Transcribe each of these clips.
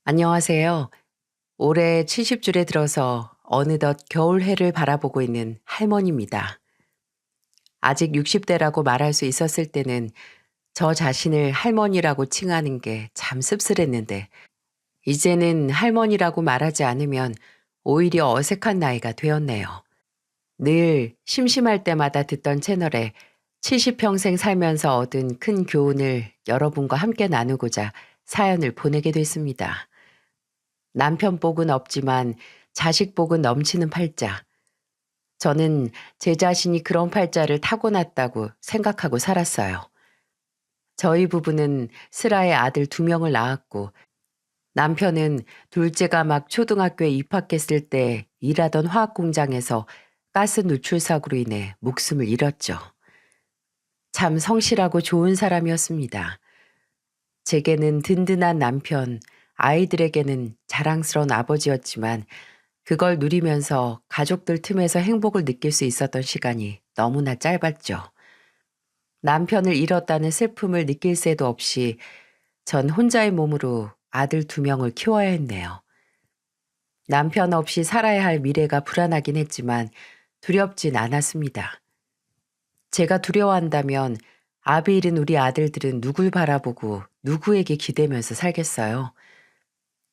안녕하세요. 올해 70줄에 들어서 어느덧 겨울해를 바라보고 있는 할머니입니다. 아직 60대라고 말할 수 있었을 때는 저 자신을 할머니라고 칭하는 게 참 씁쓸했는데, 이제는 할머니라고 말하지 않으면 오히려 어색한 나이가 되었네요. 늘 심심할 때마다 듣던 채널에 70평생 살면서 얻은 큰 교훈을 여러분과 함께 나누고자 사연을 보내게 됐습니다. 남편 복은 없지만 자식 복은 넘치는 팔자. 저는 제 자신이 그런 팔자를 타고났다고 생각하고 살았어요. 저희 부부는 슬하에 아들 2명을 낳았고, 남편은 둘째가 막 초등학교에 입학했을 때 일하던 화학 공장에서 가스 누출 사고로 인해 목숨을 잃었죠. 참 성실하고 좋은 사람이었습니다. 제게는 든든한 남편, 아이들에게는 자랑스러운 아버지였지만, 그걸 누리면서 가족들 틈에서 행복을 느낄 수 있었던 시간이 너무나 짧았죠. 남편을 잃었다는 슬픔을 느낄 새도 없이 전 혼자의 몸으로 아들 2명을 키워야 했네요. 남편 없이 살아야 할 미래가 불안하긴 했지만 두렵진 않았습니다. 제가 두려워한다면 아비 잃은 우리 아들들은 누굴 바라보고 누구에게 기대면서 살겠어요.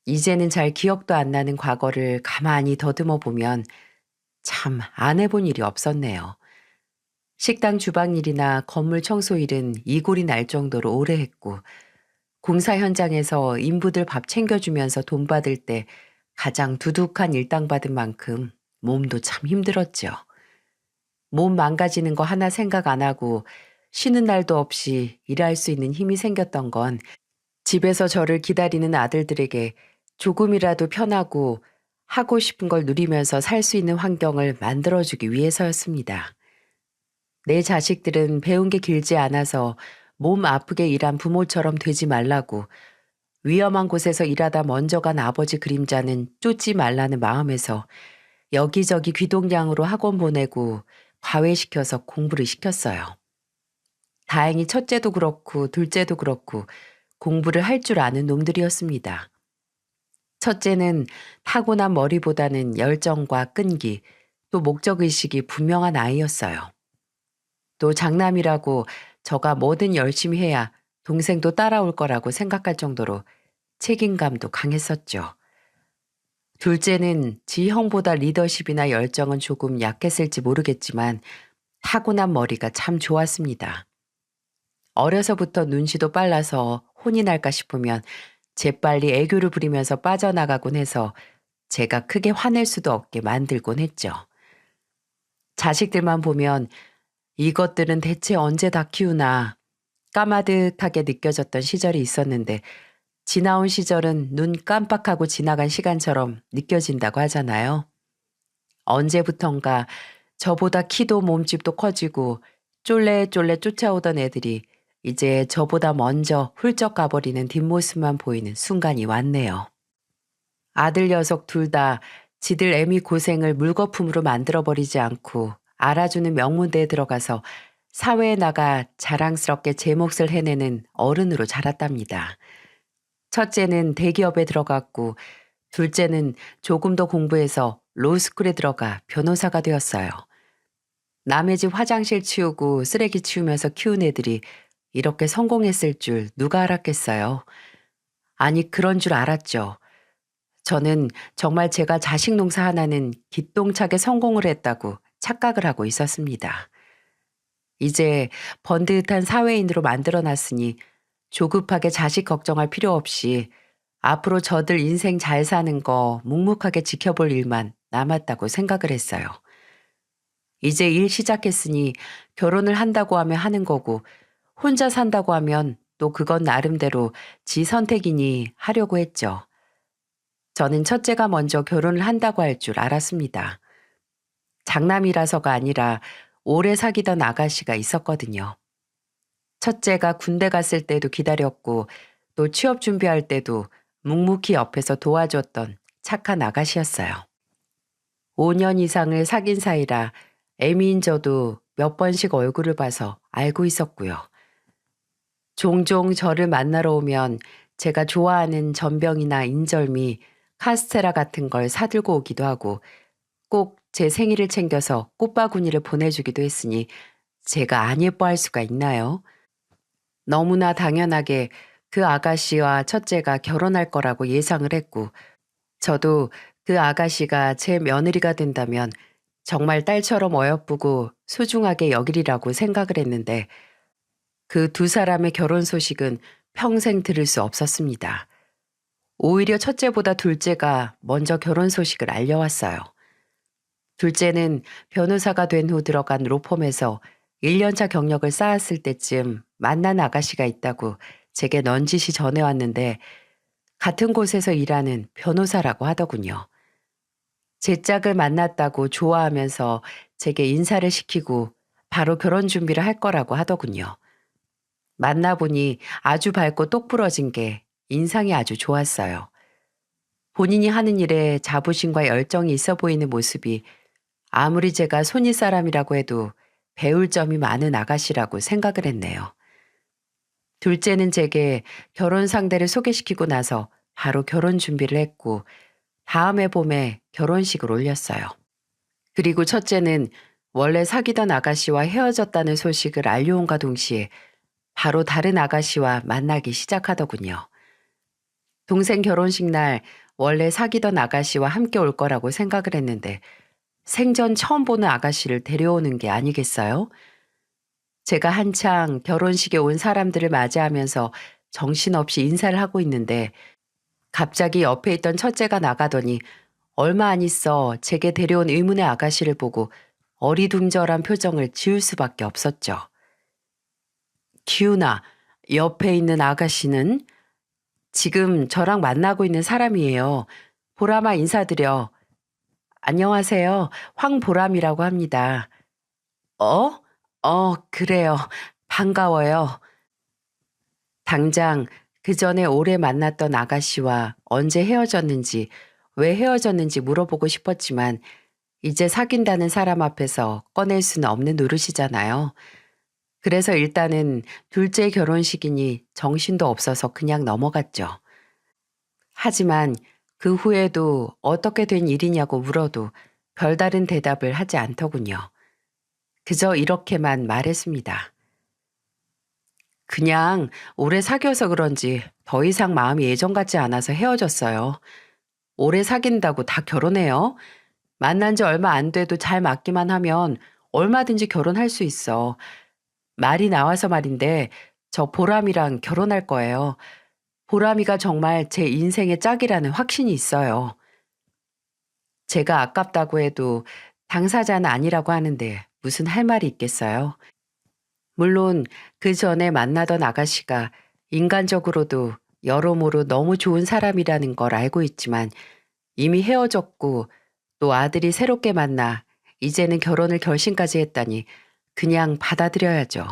이제는 잘 기억도 안 나는 과거를 가만히 더듬어 보면 참 안 해본 일이 없었네요. 식당 주방 일이나 건물 청소 일은 이골이 날 정도로 오래 했고, 공사 현장에서 인부들 밥 챙겨주면서 돈 받을 때 가장 두둑한 일당 받은 만큼 몸도 참 힘들었죠. 몸 망가지는 거 하나 생각 안 하고 쉬는 날도 없이 일할 수 있는 힘이 생겼던 건 집에서 저를 기다리는 아들들에게 조금이라도 편하고 하고 싶은 걸 누리면서 살 수 있는 환경을 만들어주기 위해서였습니다. 내 자식들은 배운 게 길지 않아서 몸 아프게 일한 부모처럼 되지 말라고, 위험한 곳에서 일하다 먼저 간 아버지 그림자는 쫓지 말라는 마음에서 여기저기 귀동냥으로 학원 보내고 과외시켜서 공부를 시켰어요. 다행히 첫째도 그렇고 둘째도 그렇고 공부를 할 줄 아는 놈들이었습니다. 첫째는 타고난 머리보다는 열정과 끈기, 또 목적의식이 분명한 아이였어요. 또 장남이라고 저가 뭐든 열심히 해야 동생도 따라올 거라고 생각할 정도로 책임감도 강했었죠. 둘째는 지 형보다 리더십이나 열정은 조금 약했을지 모르겠지만 타고난 머리가 참 좋았습니다. 어려서부터 눈치도 빨라서 혼이 날까 싶으면 재빨리 애교를 부리면서 빠져나가곤 해서 제가 크게 화낼 수도 없게 만들곤 했죠. 자식들만 보면 이것들은 대체 언제 다 키우나 까마득하게 느껴졌던 시절이 있었는데, 지나온 시절은 눈 깜빡하고 지나간 시간처럼 느껴진다고 하잖아요. 언제부턴가 저보다 키도 몸집도 커지고 쫄래쫄래 쫓아오던 애들이 이제 저보다 먼저 훌쩍 가버리는 뒷모습만 보이는 순간이 왔네요. 아들 녀석 둘 다 지들 애미 고생을 물거품으로 만들어버리지 않고 알아주는 명문대에 들어가서 사회에 나가 자랑스럽게 제 몫을 해내는 어른으로 자랐답니다. 첫째는 대기업에 들어갔고, 둘째는 조금 더 공부해서 로스쿨에 들어가 변호사가 되었어요. 남의 집 화장실 치우고 쓰레기 치우면서 키운 애들이 이렇게 성공했을 줄 누가 알았겠어요. 아니, 그런 줄 알았죠. 저는 정말 제가 자식 농사 하나는 기똥차게 성공을 했다고 착각을 하고 있었습니다. 이제 번듯한 사회인으로 만들어놨으니 조급하게 자식 걱정할 필요 없이 앞으로 저들 인생 잘 사는 거 묵묵하게 지켜볼 일만 남았다고 생각을 했어요. 이제 일 시작했으니 결혼을 한다고 하면 하는 거고, 혼자 산다고 하면 또 그건 나름대로 지 선택이니 하려고 했죠. 저는 첫째가 먼저 결혼을 한다고 할 줄 알았습니다. 장남이라서가 아니라 오래 사귀던 아가씨가 있었거든요. 첫째가 군대 갔을 때도 기다렸고, 또 취업 준비할 때도 묵묵히 옆에서 도와줬던 착한 아가씨였어요. 5년 이상을 사귄 사이라 애미인 저도 몇 번씩 얼굴을 봐서 알고 있었고요. 종종 저를 만나러 오면 제가 좋아하는 전병이나 인절미, 카스테라 같은 걸 사들고 오기도 하고 꼭 제 생일을 챙겨서 꽃바구니를 보내주기도 했으니 제가 안 예뻐할 수가 있나요? 너무나 당연하게 그 아가씨와 첫째가 결혼할 거라고 예상을 했고 저도 그 아가씨가 제 며느리가 된다면 정말 딸처럼 어여쁘고 소중하게 여기리라고 생각을 했는데 그 두 사람의 결혼 소식은 평생 들을 수 없었습니다. 오히려 첫째보다 둘째가 먼저 결혼 소식을 알려왔어요. 둘째는 변호사가 된 후 들어간 로펌에서 1년차 경력을 쌓았을 때쯤 만난 아가씨가 있다고 제게 넌지시 전해왔는데 같은 곳에서 일하는 변호사라고 하더군요. 제 짝을 만났다고 좋아하면서 제게 인사를 시키고 바로 결혼 준비를 할 거라고 하더군요. 만나보니 아주 밝고 똑부러진 게 인상이 아주 좋았어요. 본인이 하는 일에 자부심과 열정이 있어 보이는 모습이 아무리 제가 손윗 사람이라고 해도 배울 점이 많은 아가씨라고 생각을 했네요. 둘째는 제게 결혼 상대를 소개시키고 나서 바로 결혼 준비를 했고 다음 해 봄에 결혼식을 올렸어요. 그리고 첫째는 원래 사귀던 아가씨와 헤어졌다는 소식을 알려온과 동시에 바로 다른 아가씨와 만나기 시작하더군요. 동생 결혼식 날 원래 사귀던 아가씨와 함께 올 거라고 생각을 했는데 생전 처음 보는 아가씨를 데려오는 게 아니겠어요? 제가 한창 결혼식에 온 사람들을 맞이하면서 정신없이 인사를 하고 있는데 갑자기 옆에 있던 첫째가 나가더니 얼마 안 있어 제게 데려온 의문의 아가씨를 보고 어리둥절한 표정을 지을 수밖에 없었죠. 기훈아, 옆에 있는 아가씨는 지금 저랑 만나고 있는 사람이에요. 보람아 인사드려. 안녕하세요. 황보람이라고 합니다. 어? 그래요. 반가워요. 당장 그 전에 오래 만났던 아가씨와 언제 헤어졌는지, 왜 헤어졌는지 물어보고 싶었지만 이제 사귄다는 사람 앞에서 꺼낼 수는 없는 노릇이잖아요. 그래서 일단은 둘째 결혼식이니 정신도 없어서 그냥 넘어갔죠. 하지만 그 후에도 어떻게 된 일이냐고 물어도 별다른 대답을 하지 않더군요. 그저 이렇게만 말했습니다. 그냥 오래 사귀어서 그런지 더 이상 마음이 예전 같지 않아서 헤어졌어요. 오래 사귄다고 다 결혼해요? 만난 지 얼마 안 돼도 잘 맞기만 하면 얼마든지 결혼할 수 있어. 말이 나와서 말인데 저 보람이랑 결혼할 거예요. 보람이가 정말 제 인생의 짝이라는 확신이 있어요. 제가 아깝다고 해도 당사자는 아니라고 하는데 무슨 할 말이 있겠어요? 물론 그 전에 만나던 아가씨가 인간적으로도 여러모로 너무 좋은 사람이라는 걸 알고 있지만 이미 헤어졌고 또 아들이 새롭게 만나 이제는 결혼을 결심까지 했다니 그냥 받아들여야죠.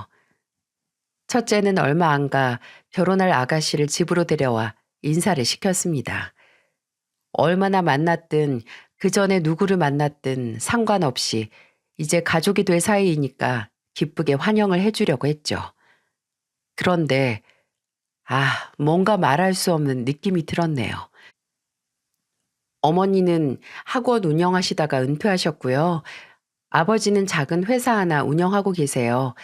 첫째는 얼마 안 가 결혼할 아가씨를 집으로 데려와 인사를 시켰습니다. 얼마나 만났든 그 전에 누구를 만났든 상관없이 이제 가족이 될 사이이니까 기쁘게 환영을 해주려고 했죠. 그런데 뭔가 말할 수 없는 느낌이 들었네요. 어머니는 학원 운영하시다가 은퇴하셨고요. 아버지는 작은 회사 하나 운영하고 계세요.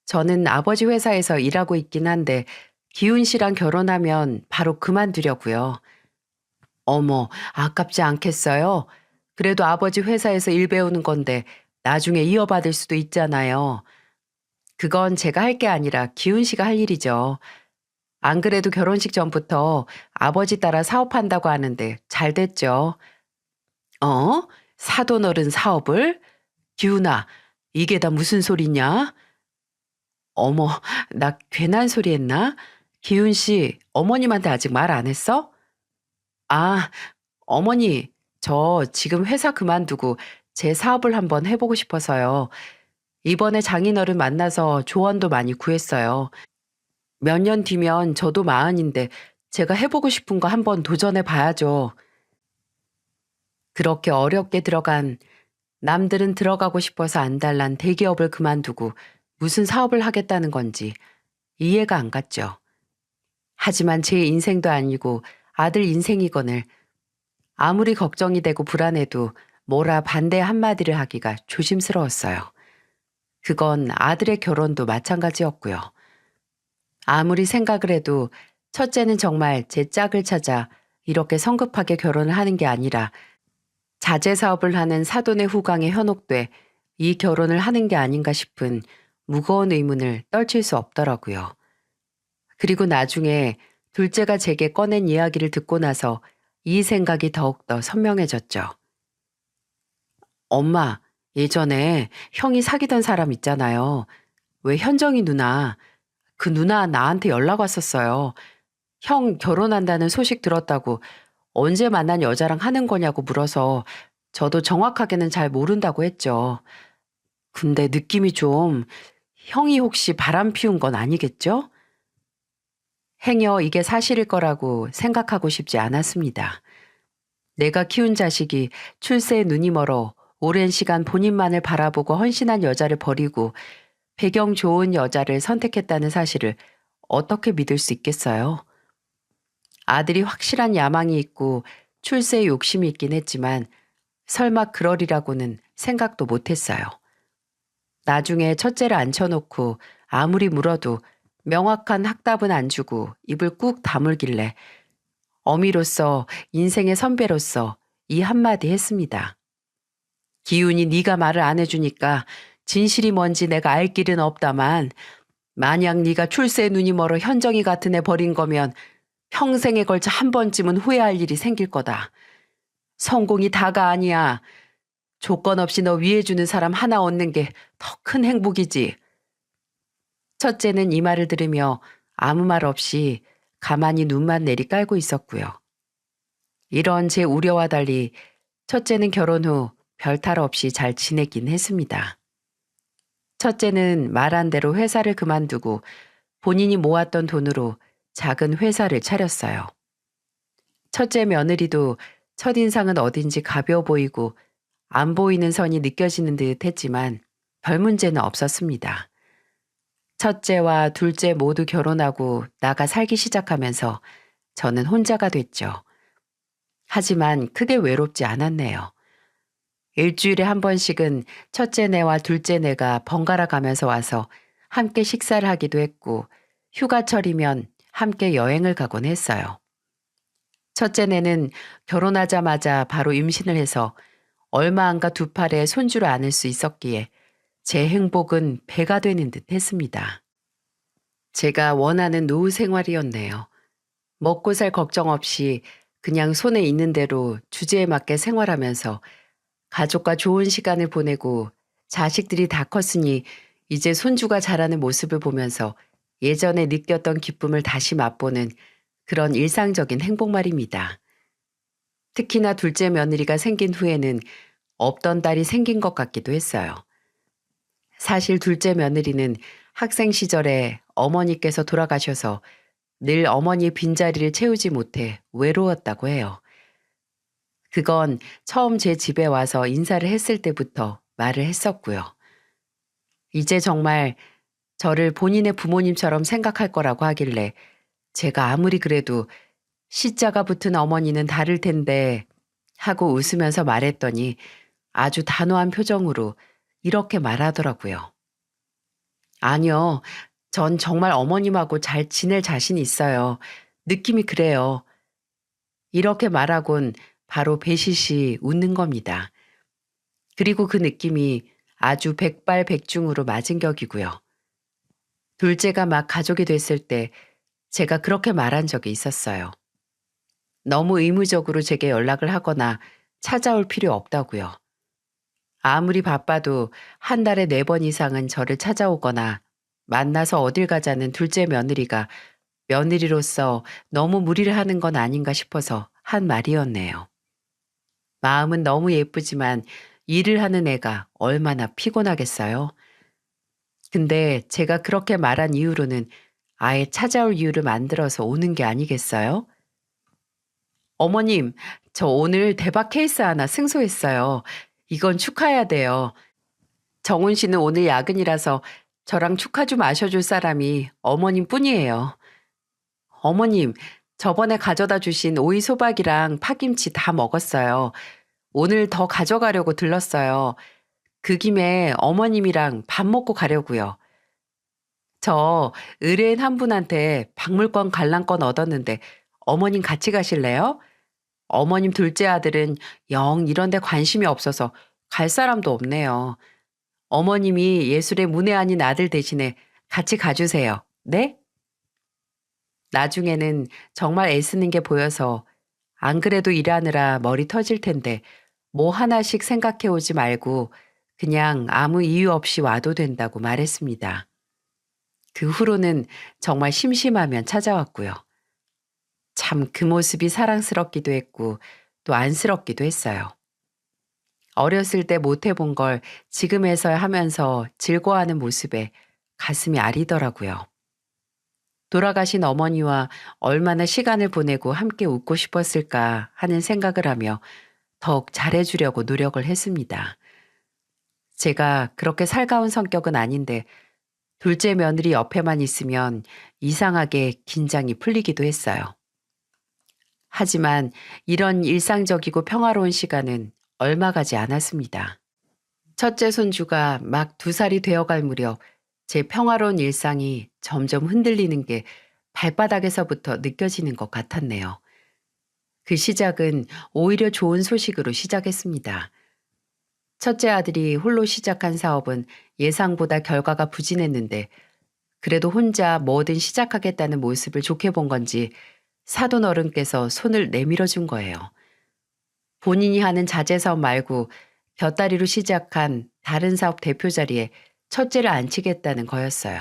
저는 아버지 회사에서 일하고 있긴 한데 기훈 씨랑 결혼하면 바로 그만두려고요. 어머, 아깝지 않겠어요? 그래도 아버지 회사에서 일 배우는 건데 나중에 이어받을 수도 있잖아요. 그건 제가 할 게 아니라 기훈 씨가 할 일이죠. 안 그래도 결혼식 전부터 아버지 따라 사업한다고 하는데 잘 됐죠. 어? 사돈 어른 사업을? 기훈아, 이게 다 무슨 소리냐? 어머, 나 괜한 소리 했나? 기훈 씨, 어머님한테 아직 말 안 했어? 아, 어머니, 저 지금 회사 그만두고 제 사업을 한번 해보고 싶어서요. 이번에 장인어른 만나서 조언도 많이 구했어요. 몇 년 뒤면 저도 마흔인데 제가 해보고 싶은 거 한번 도전해 봐야죠. 그렇게 어렵게 들어간 남들은 들어가고 싶어서 안달난 대기업을 그만두고 무슨 사업을 하겠다는 건지 이해가 안 갔죠. 하지만 제 인생도 아니고 아들 인생이거늘 아무리 걱정이 되고 불안해도 뭐라 반대 한마디를 하기가 조심스러웠어요. 그건 아들의 결혼도 마찬가지였고요. 아무리 생각을 해도 첫째는 정말 제 짝을 찾아 이렇게 성급하게 결혼을 하는 게 아니라 자재 사업을 하는 사돈의 후광에 현혹돼 이 결혼을 하는 게 아닌가 싶은 무거운 의문을 떨칠 수 없더라고요. 그리고 나중에 둘째가 제게 꺼낸 이야기를 듣고 나서 이 생각이 더욱더 선명해졌죠. 엄마, 예전에 형이 사귀던 사람 있잖아요. 왜 현정이 누나, 그 누나 나한테 연락 왔었어요. 형 결혼한다는 소식 들었다고 언제 만난 여자랑 하는 거냐고 물어서 저도 정확하게는 잘 모른다고 했죠. 근데 느낌이 좀 형이 혹시 바람 피운 건 아니겠죠? 행여 이게 사실일 거라고 생각하고 싶지 않았습니다. 내가 키운 자식이 출세에 눈이 멀어 오랜 시간 본인만을 바라보고 헌신한 여자를 버리고 배경 좋은 여자를 선택했다는 사실을 어떻게 믿을 수 있겠어요? 아들이 확실한 야망이 있고 출세에 욕심이 있긴 했지만 설마 그러리라고는 생각도 못했어요. 나중에 첫째를 앉혀놓고 아무리 물어도 명확한 확답은 안 주고 입을 꾹 다물길래 어미로서 인생의 선배로서 이 한마디 했습니다. 기훈이 네가 말을 안 해주니까 진실이 뭔지 내가 알 길은 없다만 만약 네가 출세에 눈이 멀어 현정이 같은 애 버린 거면 평생에 걸쳐 한 번쯤은 후회할 일이 생길 거다. 성공이 다가 아니야. 조건 없이 너 위해주는 사람 하나 얻는 게 더 큰 행복이지. 첫째는 이 말을 들으며 아무 말 없이 가만히 눈만 내리 깔고 있었고요. 이런 제 우려와 달리 첫째는 결혼 후 별탈 없이 잘 지내긴 했습니다. 첫째는 말한 대로 회사를 그만두고 본인이 모았던 돈으로 작은 회사를 차렸어요. 첫째 며느리도 첫인상은 어딘지 가벼워 보이고 안 보이는 선이 느껴지는 듯 했지만 별 문제는 없었습니다. 첫째와 둘째 모두 결혼하고 나가 살기 시작하면서 저는 혼자가 됐죠. 하지만 크게 외롭지 않았네요. 일주일에 한 번씩은 첫째네와 둘째네가 번갈아 가면서 와서 함께 식사를 하기도 했고 휴가철이면 함께 여행을 가곤 했어요. 첫째네는 결혼하자마자 바로 임신을 해서 얼마 안가 두 팔에 손주를 안을 수 있었기에 제 행복은 배가 되는 듯 했습니다. 제가 원하는 노후 생활이었네요. 먹고 살 걱정 없이 그냥 손에 있는 대로 주제에 맞게 생활하면서 가족과 좋은 시간을 보내고 자식들이 다 컸으니 이제 손주가 자라는 모습을 보면서 예전에 느꼈던 기쁨을 다시 맛보는 그런 일상적인 행복 말입니다. 특히나 둘째 며느리가 생긴 후에는 없던 딸이 생긴 것 같기도 했어요. 사실 둘째 며느리는 학생 시절에 어머니께서 돌아가셔서 늘 어머니의 빈자리를 채우지 못해 외로웠다고 해요. 그건 처음 제 집에 와서 인사를 했을 때부터 말을 했었고요. 이제 정말 저를 본인의 부모님처럼 생각할 거라고 하길래 제가 아무리 그래도 시자가 붙은 어머니는 다를 텐데 하고 웃으면서 말했더니 아주 단호한 표정으로 이렇게 말하더라고요. 아니요, 전 정말 어머님하고 잘 지낼 자신이 있어요. 느낌이 그래요. 이렇게 말하곤 바로 배시시 웃는 겁니다. 그리고 그 느낌이 아주 백발백중으로 맞은 격이고요. 둘째가 막 가족이 됐을 때 제가 그렇게 말한 적이 있었어요. 너무 의무적으로 제게 연락을 하거나 찾아올 필요 없다고요. 아무리 바빠도 한 달에 4번 이상은 저를 찾아오거나 만나서 어딜 가자는 둘째 며느리가 며느리로서 너무 무리를 하는 건 아닌가 싶어서 한 말이었네요. 마음은 너무 예쁘지만 일을 하는 애가 얼마나 피곤하겠어요. 근데 제가 그렇게 말한 이후로는 아예 찾아올 이유를 만들어서 오는 게 아니겠어요? 어머님, 저 오늘 대박 케이스 하나 승소했어요. 이건 축하해야 돼요. 정훈 씨는 오늘 야근이라서 저랑 축하 좀 마셔줄 사람이 어머님 뿐이에요. 어머님, 저번에 가져다 주신 오이소박이랑 파김치 다 먹었어요. 오늘 더 가져가려고 들렀어요. 그 김에 어머님이랑 밥 먹고 가려고요. 저 의뢰인 한 분한테 박물관 관람권 얻었는데 어머님 같이 가실래요? 어머님 둘째 아들은 영 이런 데 관심이 없어서 갈 사람도 없네요. 어머님이 예술의 문외 아닌 아들 대신에 같이 가주세요. 네? 나중에는 정말 애쓰는 게 보여서 안 그래도 일하느라 머리 터질 텐데 뭐 하나씩 생각해 오지 말고 그냥 아무 이유 없이 와도 된다고 말했습니다. 그 후로는 정말 심심하면 찾아왔고요. 참 그 모습이 사랑스럽기도 했고 또 안쓰럽기도 했어요. 어렸을 때 못 해본 걸 지금에서야 하면서 즐거워하는 모습에 가슴이 아리더라고요. 돌아가신 어머니와 얼마나 시간을 보내고 함께 웃고 싶었을까 하는 생각을 하며 더욱 잘해주려고 노력을 했습니다. 제가 그렇게 살가운 성격은 아닌데 둘째 며느리 옆에만 있으면 이상하게 긴장이 풀리기도 했어요. 하지만 이런 일상적이고 평화로운 시간은 얼마 가지 않았습니다. 첫째 손주가 막 2살이 되어갈 무렵 제 평화로운 일상이 점점 흔들리는 게 발바닥에서부터 느껴지는 것 같았네요. 그 시작은 오히려 좋은 소식으로 시작했습니다. 첫째 아들이 홀로 시작한 사업은 예상보다 결과가 부진했는데 그래도 혼자 뭐든 시작하겠다는 모습을 좋게 본 건지 사돈 어른께서 손을 내밀어 준 거예요. 본인이 하는 자재 사업 말고 곁다리로 시작한 다른 사업 대표 자리에 첫째를 앉히겠다는 거였어요.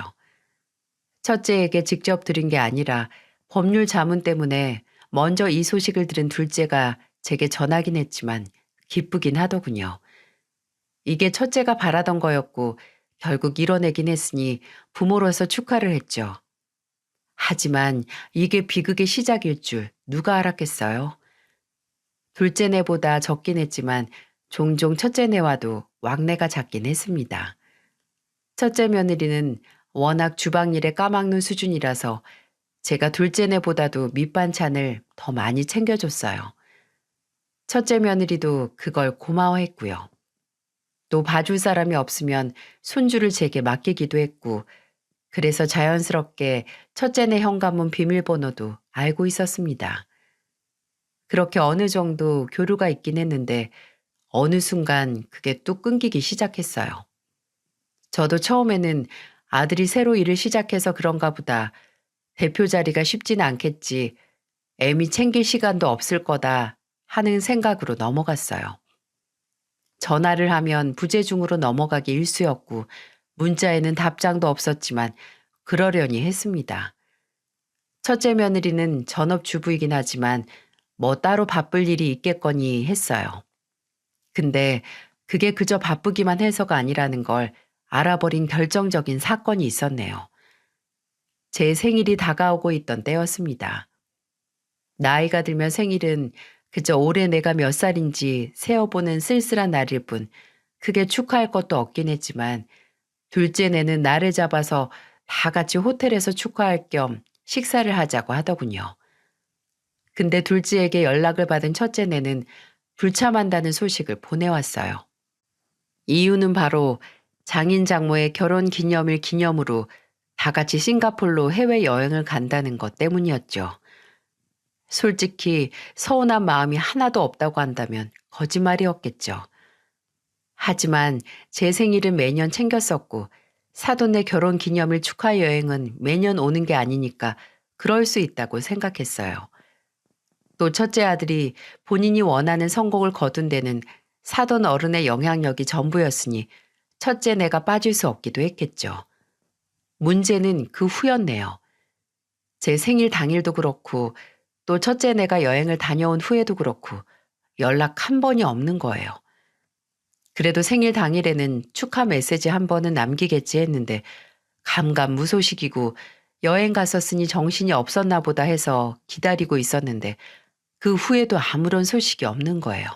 첫째에게 직접 들은 게 아니라 법률 자문 때문에 먼저 이 소식을 들은 둘째가 제게 전하긴 했지만 기쁘긴 하더군요. 이게 첫째가 바라던 거였고 결국 이뤄내긴 했으니 부모로서 축하를 했죠. 하지만 이게 비극의 시작일 줄 누가 알았겠어요? 둘째네보다 적긴 했지만 종종 첫째네와도 왕래가 잦긴 했습니다. 첫째 며느리는 워낙 주방일에 까막눈 수준이라서 제가 둘째네보다도 밑반찬을 더 많이 챙겨줬어요. 첫째 며느리도 그걸 고마워했고요. 또 봐줄 사람이 없으면 손주를 제게 맡기기도 했고 그래서 자연스럽게 첫째네 현관문 비밀번호도 알고 있었습니다. 그렇게 어느 정도 교류가 있긴 했는데 어느 순간 그게 뚝 끊기기 시작했어요. 저도 처음에는 아들이 새로 일을 시작해서 그런가 보다. 대표 자리가 쉽지는 않겠지. 애미 챙길 시간도 없을 거다 하는 생각으로 넘어갔어요. 전화를 하면 부재중으로 넘어가기 일쑤였고 문자에는 답장도 없었지만 그러려니 했습니다. 첫째 며느리는 전업주부이긴 하지만 뭐 따로 바쁠 일이 있겠거니 했어요. 근데 그게 그저 바쁘기만 해서가 아니라는 걸 알아버린 결정적인 사건이 있었네요. 제 생일이 다가오고 있던 때였습니다. 나이가 들면 생일은 그저 올해 내가 몇 살인지 세어보는 쓸쓸한 날일 뿐 크게 축하할 것도 없긴 했지만 둘째네는 날을 잡아서 다 같이 호텔에서 축하할 겸 식사를 하자고 하더군요. 근데 둘째에게 연락을 받은 첫째네는 불참한다는 소식을 보내왔어요. 이유는 바로 장인 장모의 결혼 기념일 기념으로 다 같이 싱가폴로 해외여행을 간다는 것 때문이었죠. 솔직히 서운한 마음이 하나도 없다고 한다면 거짓말이었겠죠. 하지만 제 생일은 매년 챙겼었고 사돈의 결혼 기념일 축하 여행은 매년 오는 게 아니니까 그럴 수 있다고 생각했어요. 또 첫째 아들이 본인이 원하는 성공을 거둔 데는 사돈 어른의 영향력이 전부였으니 첫째 내가 빠질 수 없기도 했겠죠. 문제는 그 후였네요. 제 생일 당일도 그렇고 또 첫째 내가 여행을 다녀온 후에도 그렇고 연락 한 번이 없는 거예요. 그래도 생일 당일에는 축하 메시지 한 번은 남기겠지 했는데 감감무소식이고 여행 갔었으니 정신이 없었나 보다 해서 기다리고 있었는데 그 후에도 아무런 소식이 없는 거예요.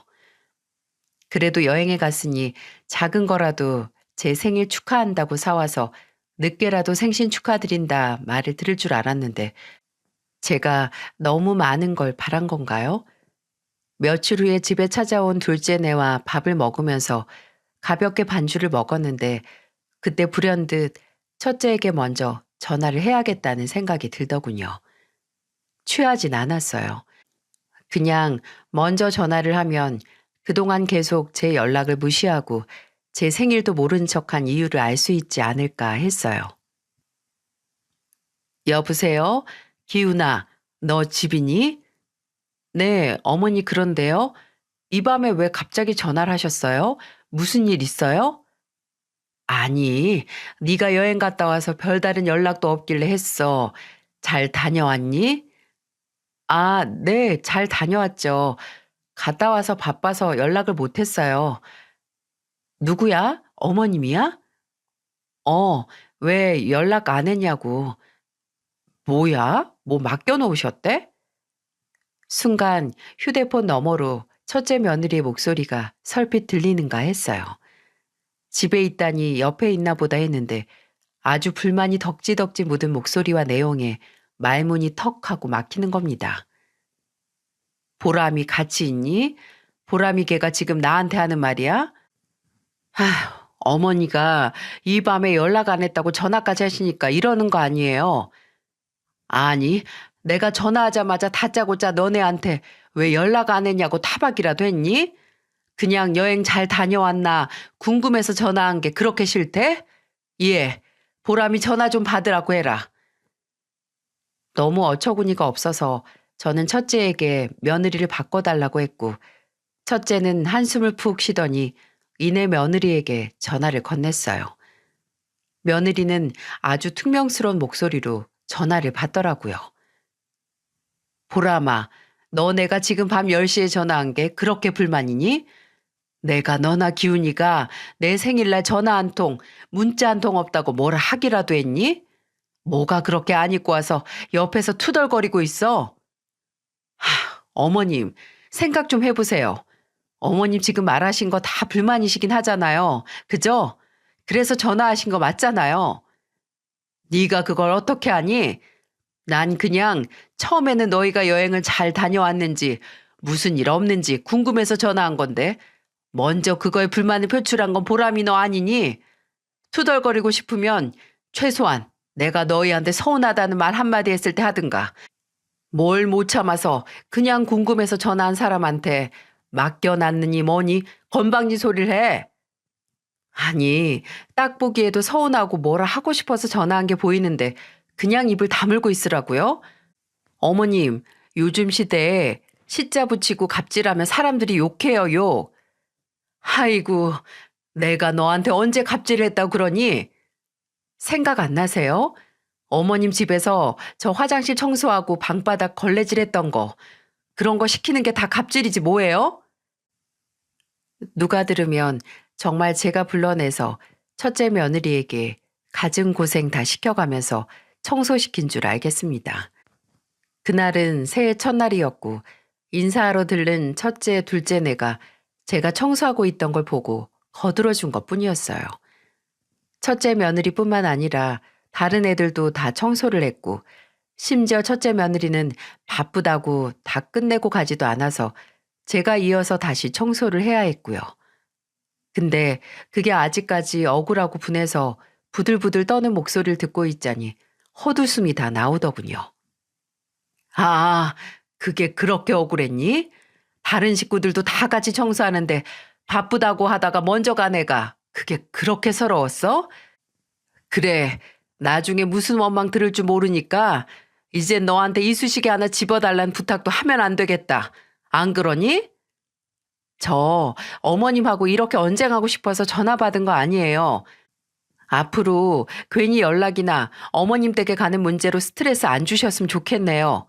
그래도 여행에 갔으니 작은 거라도 제 생일 축하한다고 사와서 늦게라도 생신 축하드린다 말을 들을 줄 알았는데 제가 너무 많은 걸 바란 건가요? 며칠 후에 집에 찾아온 둘째네와 밥을 먹으면서 가볍게 반주를 먹었는데 그때 불현듯 첫째에게 먼저 전화를 해야겠다는 생각이 들더군요. 취하진 않았어요. 그냥 먼저 전화를 하면 그동안 계속 제 연락을 무시하고 제 생일도 모른 척한 이유를 알 수 있지 않을까 했어요. 여보세요? 기훈아, 너 집이니? 네, 어머니 그런데요. 이 밤에 왜 갑자기 전화를 하셨어요? 무슨 일 있어요? 아니, 네가 여행 갔다 와서 별다른 연락도 없길래 했어. 잘 다녀왔니? 아, 네, 잘 다녀왔죠. 갔다 와서 바빠서 연락을 못 했어요. 누구야? 어머님이야? 어, 왜 연락 안 했냐고. 뭐야? 뭐 맡겨 놓으셨대? 순간 휴대폰 너머로 첫째 며느리의 목소리가 설핏 들리는가 했어요. 집에 있다니 옆에 있나 보다 했는데 아주 불만이 덕지덕지 묻은 목소리와 내용에 말문이 턱 하고 막히는 겁니다. 보람이 같이 있니? 보람이 걔가 지금 나한테 하는 말이야? 아휴, 어머니가 이 밤에 연락 안 했다고 전화까지 하시니까 이러는 거 아니에요. 아니, 내가 전화하자마자 다짜고짜 너네한테 왜 연락 안 했냐고 타박이라도 했니? 그냥 여행 잘 다녀왔나 궁금해서 전화한 게 그렇게 싫대? 예, 보람이 전화 좀 받으라고 해라. 너무 어처구니가 없어서 저는 첫째에게 며느리를 바꿔달라고 했고 첫째는 한숨을 푹 쉬더니 이내 며느리에게 전화를 건넸어요. 며느리는 아주 퉁명스러운 목소리로 전화를 받더라고요. 보람아, 너 내가 지금 밤 10시에 전화한 게 그렇게 불만이니? 내가 너나 기훈이가 내 생일날 전화 한 통, 문자 한 통 없다고 뭐라 하기라도 했니? 뭐가 그렇게 안 입고 와서 옆에서 투덜거리고 있어? 어머님, 생각 좀 해보세요. 어머님 지금 말하신 거 다 불만이시긴 하잖아요. 그죠? 그래서 전화하신 거 맞잖아요. 네가 그걸 어떻게 하니? 난 그냥 처음에는 너희가 여행을 잘 다녀왔는지 무슨 일 없는지 궁금해서 전화한 건데 먼저 그거에 불만을 표출한 건 보람이 너 아니니? 투덜거리고 싶으면 최소한 내가 너희한테 서운하다는 말 한마디 했을 때 하든가. 뭘 못 참아서 그냥 궁금해서 전화한 사람한테 맡겨놨느니 뭐니 건방진 소리를 해. 아니, 딱 보기에도 서운하고 뭐라 하고 싶어서 전화한 게 보이는데 그냥 입을 다물고 있으라고요? 어머님, 요즘 시대에 시자 붙이고 갑질하면 사람들이 욕해요, 욕. 아이고, 내가 너한테 언제 갑질을 했다고 그러니? 생각 안 나세요? 어머님 집에서 저 화장실 청소하고 방바닥 걸레질 했던 거, 그런 거 시키는 게 다 갑질이지 뭐예요? 누가 들으면 정말 제가 불러내서 첫째 며느리에게 갖은 고생 다 시켜가면서 청소시킨 줄 알겠습니다. 그날은 새해 첫날이었고 인사하러 들른 첫째, 둘째네가 제가 청소하고 있던 걸 보고 거들어준 것뿐이었어요. 첫째 며느리뿐만 아니라 다른 애들도 다 청소를 했고 심지어 첫째 며느리는 바쁘다고 다 끝내고 가지도 않아서 제가 이어서 다시 청소를 해야 했고요. 근데 그게 아직까지 억울하고 분해서 부들부들 떠는 목소리를 듣고 있자니 헛웃음이 다 나오더군요. 아, 그게 그렇게 억울했니? 다른 식구들도 다 같이 청소하는데 바쁘다고 하다가 먼저 간 애가 그게 그렇게 서러웠어? 그래, 나중에 무슨 원망 들을 줄 모르니까 이젠 너한테 이쑤시개 하나 집어달란 부탁도 하면 안 되겠다. 안 그러니? 저 어머님하고 이렇게 언쟁하고 싶어서 전화 받은 거 아니에요. 앞으로 괜히 연락이나 어머님 댁에 가는 문제로 스트레스 안 주셨으면 좋겠네요.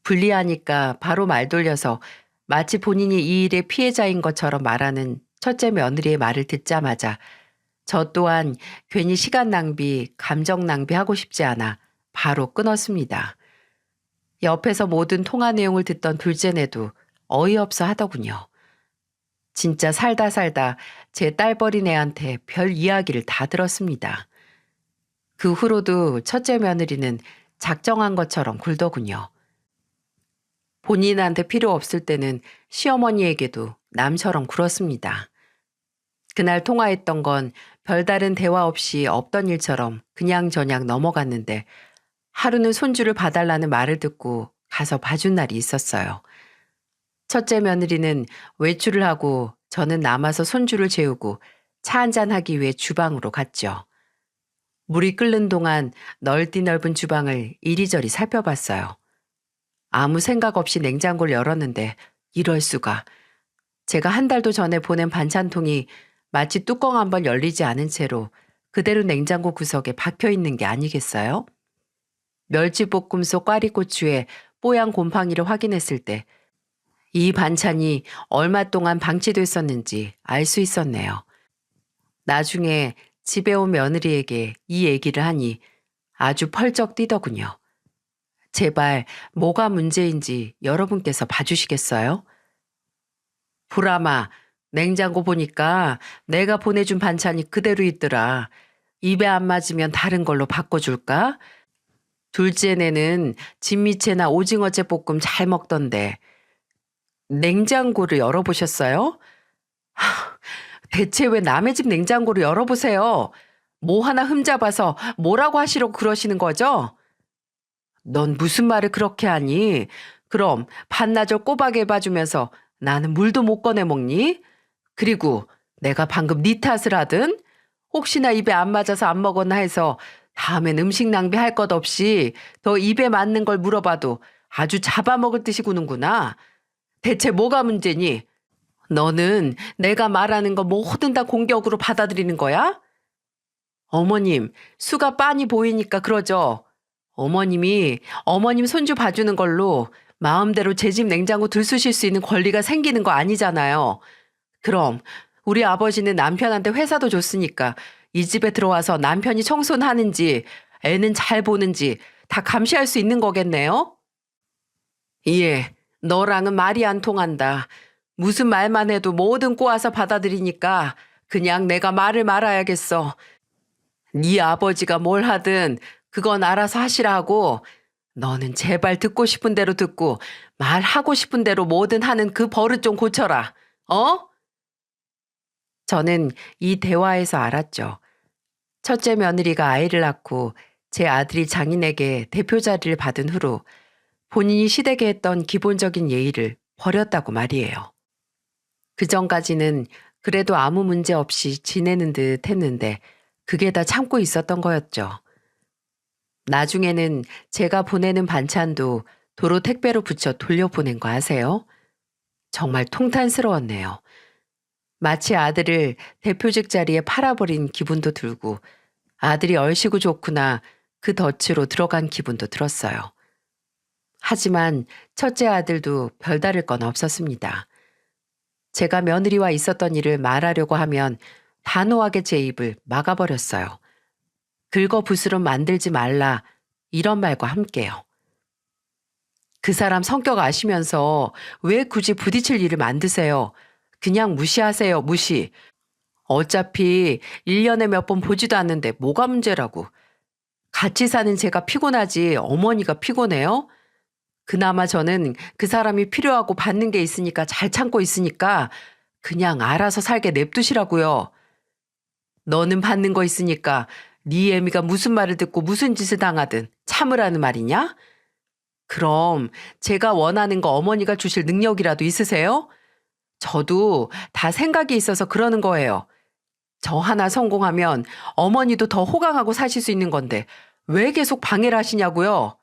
불리하니까 바로 말 돌려서 마치 본인이 이 일의 피해자인 것처럼 말하는 첫째 며느리의 말을 듣자마자 저 또한 괜히 시간 낭비, 감정 낭비하고 싶지 않아 바로 끊었습니다. 옆에서 모든 통화 내용을 듣던 둘째네도 어이없어 하더군요. 진짜 살다 살다 제 딸버린 애한테 별 이야기를 다 들었습니다. 그 후로도 첫째 며느리는 작정한 것처럼 굴더군요. 본인한테 필요 없을 때는 시어머니에게도 남처럼 굴었습니다. 그날 통화했던 건 별다른 대화 없이 없던 일처럼 그냥저냥 넘어갔는데 하루는 손주를 봐달라는 말을 듣고 가서 봐준 날이 있었어요. 첫째 며느리는 외출을 하고 저는 남아서 손주를 재우고 차 한잔 하기 위해 주방으로 갔죠. 물이 끓는 동안 넓디 넓은 주방을 이리저리 살펴봤어요. 아무 생각 없이 냉장고를 열었는데 이럴 수가. 제가 한 달도 전에 보낸 반찬통이 마치 뚜껑 한 번 열리지 않은 채로 그대로 냉장고 구석에 박혀 있는 게 아니겠어요? 멸치볶음 속 꽈리고추에 뽀얀 곰팡이를 확인했을 때 이 반찬이 얼마 동안 방치됐었는지 알 수 있었네요. 나중에 집에 온 며느리에게 이 얘기를 하니 아주 펄쩍 뛰더군요. 제발 뭐가 문제인지 여러분께서 봐주시겠어요? 불아마, 냉장고 보니까 내가 보내준 반찬이 그대로 있더라. 입에 안 맞으면 다른 걸로 바꿔줄까? 둘째네는 진미채나 오징어채 볶음 잘 먹던데. 냉장고를 열어보셨어요? 대체 왜 남의 집 냉장고를 열어보세요? 뭐 하나 흠잡아서 뭐라고 하시려고 그러시는 거죠? 넌 무슨 말을 그렇게 하니? 그럼 반나절 꼬박에 봐주면서 나는 물도 못 꺼내 먹니? 그리고 내가 방금 네 탓을 하든 혹시나 입에 안 맞아서 안 먹었나 해서 다음엔 음식 낭비할 것 없이 더 입에 맞는 걸 물어봐도 아주 잡아먹을 듯이 구는구나. 대체 뭐가 문제니? 너는 내가 말하는 거 뭐든 다 공격으로 받아들이는 거야? 어머님, 수가 빤히 보이니까 그러죠. 어머님이 어머님 손주 봐주는 걸로 마음대로 제 집 냉장고 들쑤실 수 있는 권리가 생기는 거 아니잖아요. 그럼 우리 아버지는 남편한테 회사도 줬으니까 이 집에 들어와서 남편이 청소는 하는지 애는 잘 보는지 다 감시할 수 있는 거겠네요? 예, 너랑은 말이 안 통한다. 무슨 말만 해도 뭐든 꼬아서 받아들이니까 그냥 내가 말을 말아야겠어. 네 아버지가 뭘 하든 그건 알아서 하시라 하고 너는 제발 듣고 싶은 대로 듣고 말하고 싶은 대로 뭐든 하는 그 버릇 좀 고쳐라. 어? 저는 이 대화에서 알았죠. 첫째 며느리가 아이를 낳고 제 아들이 장인에게 대표 자리를 받은 후로 본인이 시댁에 했던 기본적인 예의를 버렸다고 말이에요. 그전까지는 그래도 아무 문제 없이 지내는 듯 했는데 그게 다 참고 있었던 거였죠. 나중에는 제가 보내는 반찬도 도로 택배로 붙여 돌려보낸 거 아세요? 정말 통탄스러웠네요. 마치 아들을 대표직 자리에 팔아버린 기분도 들고 아들이 얼씨구 좋구나 그 덫으로 들어간 기분도 들었어요. 하지만 첫째 아들도 별다를 건 없었습니다. 제가 며느리와 있었던 일을 말하려고 하면 단호하게 제 입을 막아버렸어요. 긁어부스럼 만들지 말라 이런 말과 함께요. 그 사람 성격 아시면서 왜 굳이 부딪힐 일을 만드세요? 그냥 무시하세요, 무시. 어차피 1년에 몇 번 보지도 않는데 뭐가 문제라고. 같이 사는 제가 피곤하지 어머니가 피곤해요? 그나마 저는 그 사람이 필요하고 받는 게 있으니까 잘 참고 있으니까 그냥 알아서 살게 냅두시라고요. 너는 받는 거 있으니까 네 애미가 무슨 말을 듣고 무슨 짓을 당하든 참으라는 말이냐? 그럼 제가 원하는 거 어머니가 주실 능력이라도 있으세요? 저도 다 생각이 있어서 그러는 거예요. 저 하나 성공하면 어머니도 더 호강하고 사실 수 있는 건데 왜 계속 방해를 하시냐고요?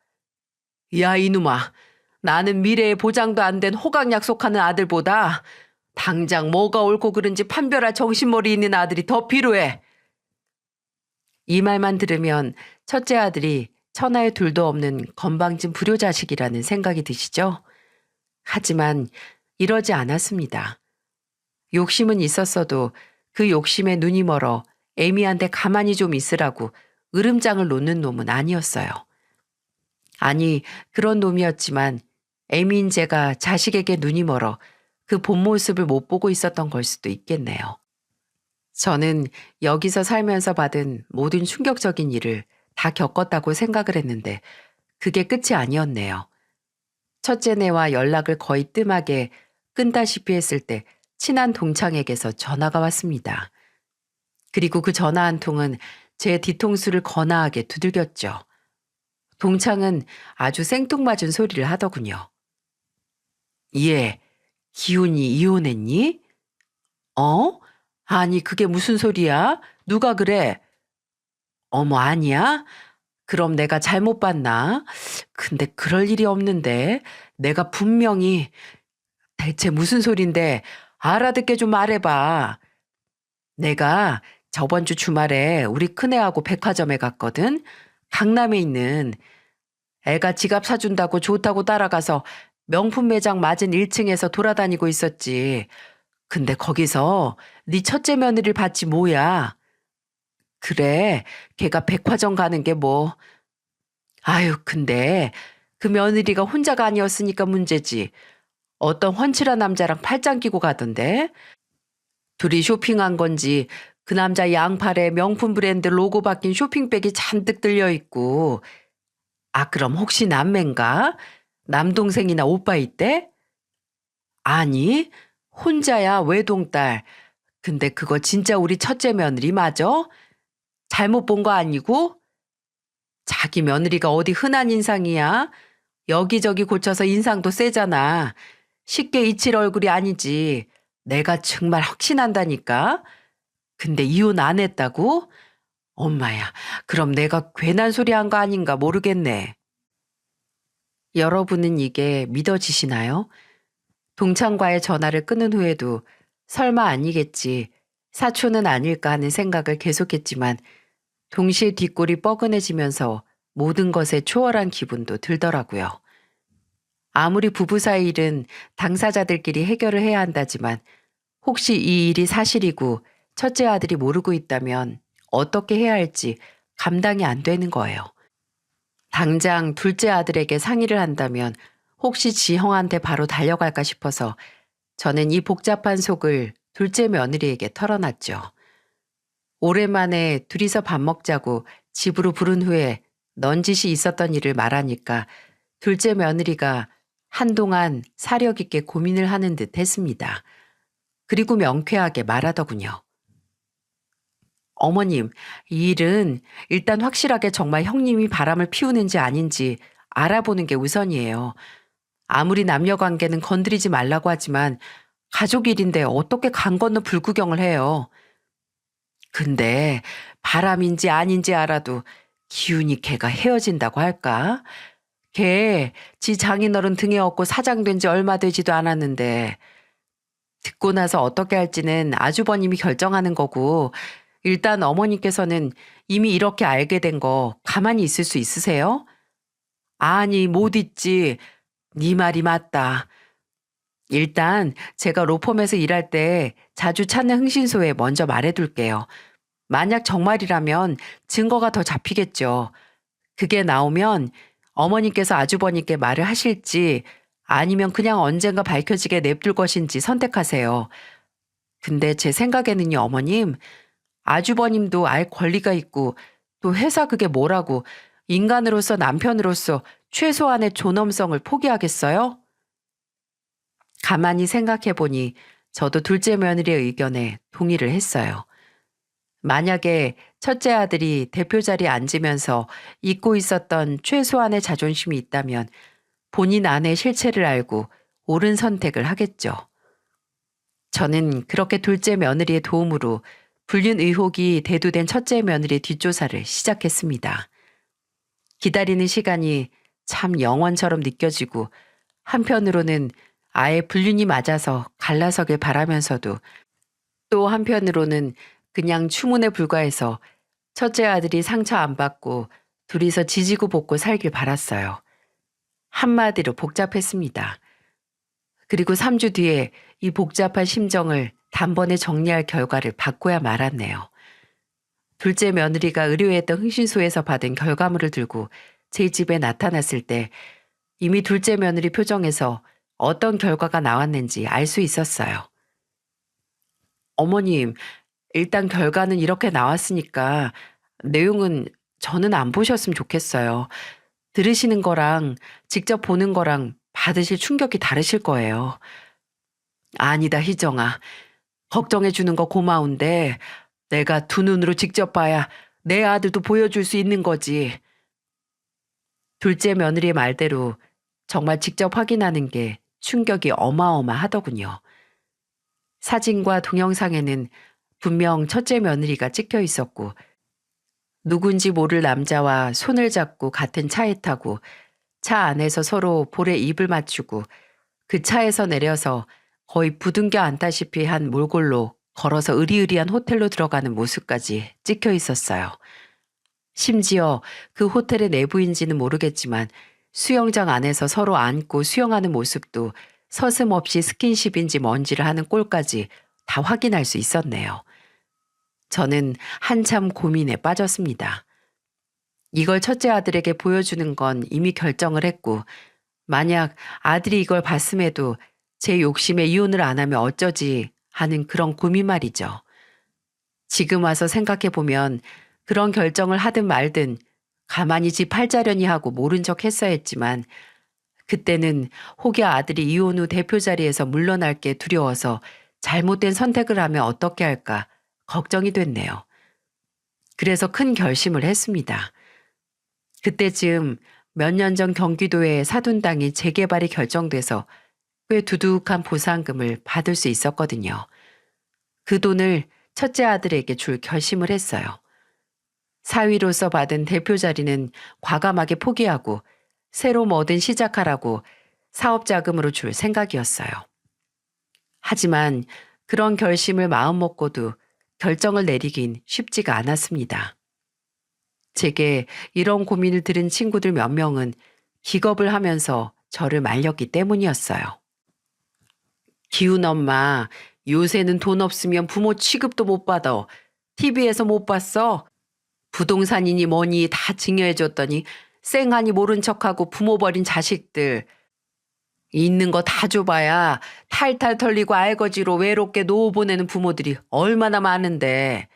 야 이놈아, 나는 미래에 보장도 안 된 호강 약속하는 아들보다 당장 뭐가 옳고 그른지 판별할 정신머리 있는 아들이 더 필요해. 이 말만 들으면 첫째 아들이 천하에 둘도 없는 건방진 불효자식이라는 생각이 드시죠? 하지만 이러지 않았습니다. 욕심은 있었어도 그 욕심에 눈이 멀어 애미한테 가만히 좀 있으라고 으름장을 놓는 놈은 아니었어요. 아니, 그런 놈이었지만 애미인 제가 자식에게 눈이 멀어 그 본 모습을 못 보고 있었던 걸 수도 있겠네요. 저는 여기서 살면서 받은 모든 충격적인 일을 다 겪었다고 생각을 했는데 그게 끝이 아니었네요. 첫째네와 연락을 거의 뜸하게 끊다시피 했을 때 친한 동창에게서 전화가 왔습니다. 그리고 그 전화 한 통은 제 뒤통수를 거나하게 두들겼죠. 동창은 아주 생뚱맞은 소리를 하더군요. 얘, 기훈이 이혼했니? 어? 아니, 그게 무슨 소리야? 누가 그래? 어머, 아니야? 그럼 내가 잘못 봤나? 근데 그럴 일이 없는데. 내가 분명히 대체 무슨 소린데 알아듣게 좀 말해봐. 내가 저번 주 주말에 우리 큰애하고 백화점에 갔거든. 강남에 있는 애가 지갑 사준다고 좋다고 따라가서 명품 매장 맞은 1층에서 돌아다니고 있었지. 근데 거기서 네 첫째 며느리를 봤지 뭐야. 그래, 걔가 백화점 가는 게 뭐. 아유, 근데 그 며느리가 혼자가 아니었으니까 문제지. 어떤 훤칠한 남자랑 팔짱 끼고 가던데. 둘이 쇼핑한 건지 그 남자 양팔에 명품 브랜드 로고 박힌 쇼핑백이 잔뜩 들려 있고. 아, 그럼 혹시 남매인가? 남동생이나 오빠 있대? 아니, 혼자야, 외동딸. 근데 그거 진짜 우리 첫째 며느리 맞아? 잘못 본 거 아니고? 자기 며느리가 어디 흔한 인상이야? 여기저기 고쳐서 인상도 세잖아. 쉽게 잊힐 얼굴이 아니지. 내가 정말 확신한다니까. 근데 이혼 안 했다고? 엄마야, 그럼 내가 괜한 소리 한 거 아닌가 모르겠네. 여러분은 이게 믿어지시나요? 동창과의 전화를 끊은 후에도 설마 아니겠지, 사촌은 아닐까 하는 생각을 계속했지만 동시에 뒷골이 뻐근해지면서 모든 것에 초월한 기분도 들더라고요. 아무리 부부 사이 일은 당사자들끼리 해결을 해야 한다지만 혹시 이 일이 사실이고 첫째 아들이 모르고 있다면 어떻게 해야 할지 감당이 안 되는 거예요. 당장 둘째 아들에게 상의를 한다면 혹시 지형한테 바로 달려갈까 싶어서 저는 이 복잡한 속을 둘째 며느리에게 털어놨죠. 오랜만에 둘이서 밥 먹자고 집으로 부른 후에 넌짓이 있었던 일을 말하니까 둘째 며느리가 한동안 사력 있게 고민을 하는 듯 했습니다. 그리고 명쾌하게 말하더군요. 어머님, 이 일은 일단 확실하게 정말 형님이 바람을 피우는지 아닌지 알아보는 게 우선이에요. 아무리 남녀 관계는 건드리지 말라고 하지만 가족 일인데 어떻게 강 건너 불구경을 해요. 근데 바람인지 아닌지 알아도 기훈이 걔가 헤어진다고 할까? 걔 지 장인어른 등에 업고 사장된 지 얼마 되지도 않았는데 듣고 나서 어떻게 할지는 아주버님이 결정하는 거고 일단 어머니께서는 이미 이렇게 알게 된 거 가만히 있을 수 있으세요? 아니 못 있지. 네 말이 맞다. 일단 제가 로펌에서 일할 때 자주 찾는 흥신소에 먼저 말해둘게요. 만약 정말이라면 증거가 더 잡히겠죠. 그게 나오면 어머니께서 아주버님께 말을 하실지 아니면 그냥 언젠가 밝혀지게 냅둘 것인지 선택하세요. 근데 제 생각에는요, 어머님, 아주버님도 알 권리가 있고 또 회사 그게 뭐라고 인간으로서 남편으로서 최소한의 존엄성을 포기하겠어요? 가만히 생각해 보니 저도 둘째 며느리의 의견에 동의를 했어요. 만약에 첫째 아들이 대표 자리에 앉으면서 잊고 있었던 최소한의 자존심이 있다면 본인 안의 실체를 알고 옳은 선택을 하겠죠. 저는 그렇게 둘째 며느리의 도움으로 불륜 의혹이 대두된 첫째 며느리 뒷조사를 시작했습니다. 기다리는 시간이 참 영원처럼 느껴지고 한편으로는 아예 불륜이 맞아서 갈라서길 바라면서도 또 한편으로는 그냥 추문에 불과해서 첫째 아들이 상처 안 받고 둘이서 지지고 볶고 살길 바랐어요. 한마디로 복잡했습니다. 그리고 3주 뒤에 이 복잡한 심정을 단번에 정리할 결과를 받고야 말았네요. 둘째 며느리가 의뢰했던 흥신소에서 받은 결과물을 들고 제 집에 나타났을 때 이미 둘째 며느리 표정에서 어떤 결과가 나왔는지 알 수 있었어요. 어머님, 일단 결과는 이렇게 나왔으니까 내용은 저는 안 보셨으면 좋겠어요. 들으시는 거랑 직접 보는 거랑 받으실 충격이 다르실 거예요. 아니다, 희정아. 걱정해 주는 거 고마운데 내가 두 눈으로 직접 봐야 내 아들도 보여줄 수 있는 거지. 둘째 며느리의 말대로 정말 직접 확인하는 게 충격이 어마어마하더군요. 사진과 동영상에는 분명 첫째 며느리가 찍혀 있었고 누군지 모를 남자와 손을 잡고 같은 차에 타고 차 안에서 서로 볼에 입을 맞추고 그 차에서 내려서 거의 부둥켜 안다시피 한 몰골로 걸어서 으리으리한 호텔로 들어가는 모습까지 찍혀 있었어요. 심지어 그 호텔의 내부인지는 모르겠지만 수영장 안에서 서로 안고 수영하는 모습도 서슴없이 스킨십인지 뭔지를 하는 꼴까지 다 확인할 수 있었네요. 저는 한참 고민에 빠졌습니다. 이걸 첫째 아들에게 보여주는 건 이미 결정을 했고 만약 아들이 이걸 봤음에도 제 욕심에 이혼을 안 하면 어쩌지 하는 그런 고민 말이죠. 지금 와서 생각해보면 그런 결정을 하든 말든 가만히 지 팔자려니 하고 모른 척 했어야 했지만 그때는 혹여 아들이 이혼 후 대표 자리에서 물러날 게 두려워서 잘못된 선택을 하면 어떻게 할까 걱정이 됐네요. 그래서 큰 결심을 했습니다. 그때쯤 몇 년 전 경기도에 사둔 땅이 재개발이 결정돼서 꽤 두둑한 보상금을 받을 수 있었거든요. 그 돈을 첫째 아들에게 줄 결심을 했어요. 사위로서 받은 대표 자리는 과감하게 포기하고 새로 뭐든 시작하라고 사업 자금으로 줄 생각이었어요. 하지만 그런 결심을 마음먹고도 결정을 내리긴 쉽지가 않았습니다. 제게 이런 고민을 들은 친구들 몇 명은 기겁을 하면서 저를 말렸기 때문이었어요. 기훈 엄마, 요새는 돈 없으면 부모 취급도 못 받아. TV에서 못 봤어? 부동산이니 뭐니 다 증여해줬더니 쌩하니 모른 척하고 부모 버린 자식들. 있는 거 다 줘봐야 탈탈 털리고 알거지로 외롭게 노후 보내는 부모들이 얼마나 많은데.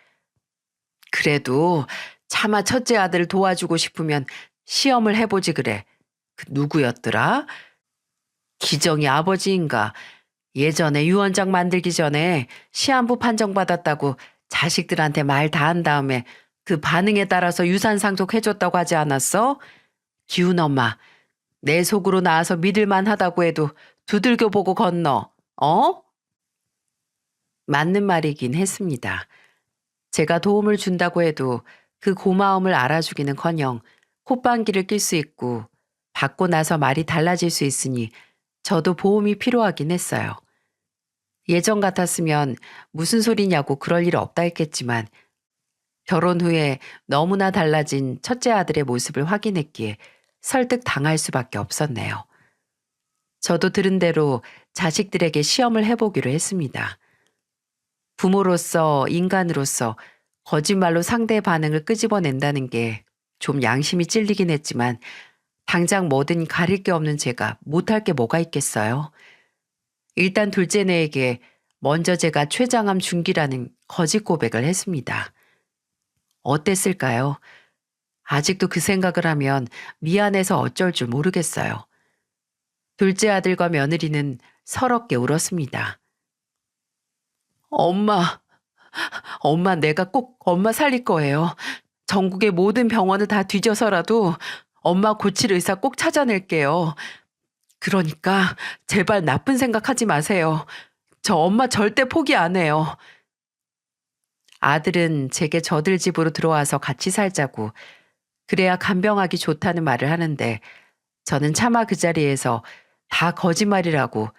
그래도 차마 첫째 아들을 도와주고 싶으면 시험을 해보지 그래. 그 누구였더라? 기정이 아버지인가. 예전에 유언장 만들기 전에 시한부 판정받았다고 자식들한테 말 다 한 다음에 그 반응에 따라서 유산 상속해줬다고 하지 않았어? 기훈 엄마, 내 속으로 나와서 믿을만 하다고 해도 두들겨 보고 건너, 어? 맞는 말이긴 했습니다. 제가 도움을 준다고 해도 그 고마움을 알아주기는커녕 콧방귀를 낄 수 있고 받고 나서 말이 달라질 수 있으니 저도 보험이 필요하긴 했어요. 예전 같았으면 무슨 소리냐고 그럴 일 없다 했겠지만 결혼 후에 너무나 달라진 첫째 아들의 모습을 확인했기에 설득 당할 수밖에 없었네요. 저도 들은 대로 자식들에게 시험을 해보기로 했습니다. 부모로서 인간으로서 거짓말로 상대의 반응을 끄집어낸다는 게 좀 양심이 찔리긴 했지만 당장 뭐든 가릴 게 없는 제가 못할 게 뭐가 있겠어요. 일단 둘째네에게 먼저 제가 췌장암 중기라는 거짓 고백을 했습니다. 어땠을까요? 아직도 그 생각을 하면 미안해서 어쩔 줄 모르겠어요. 둘째 아들과 며느리는 서럽게 울었습니다. 엄마 내가 꼭 엄마 살릴 거예요. 전국의 모든 병원을 다 뒤져서라도 엄마 고칠 의사 꼭 찾아낼게요. 그러니까 제발 나쁜 생각하지 마세요. 저 엄마 절대 포기 안 해요. 아들은 제게 저들 집으로 들어와서 같이 살자고 그래야 간병하기 좋다는 말을 하는데 저는 차마 그 자리에서 다 거짓말이라고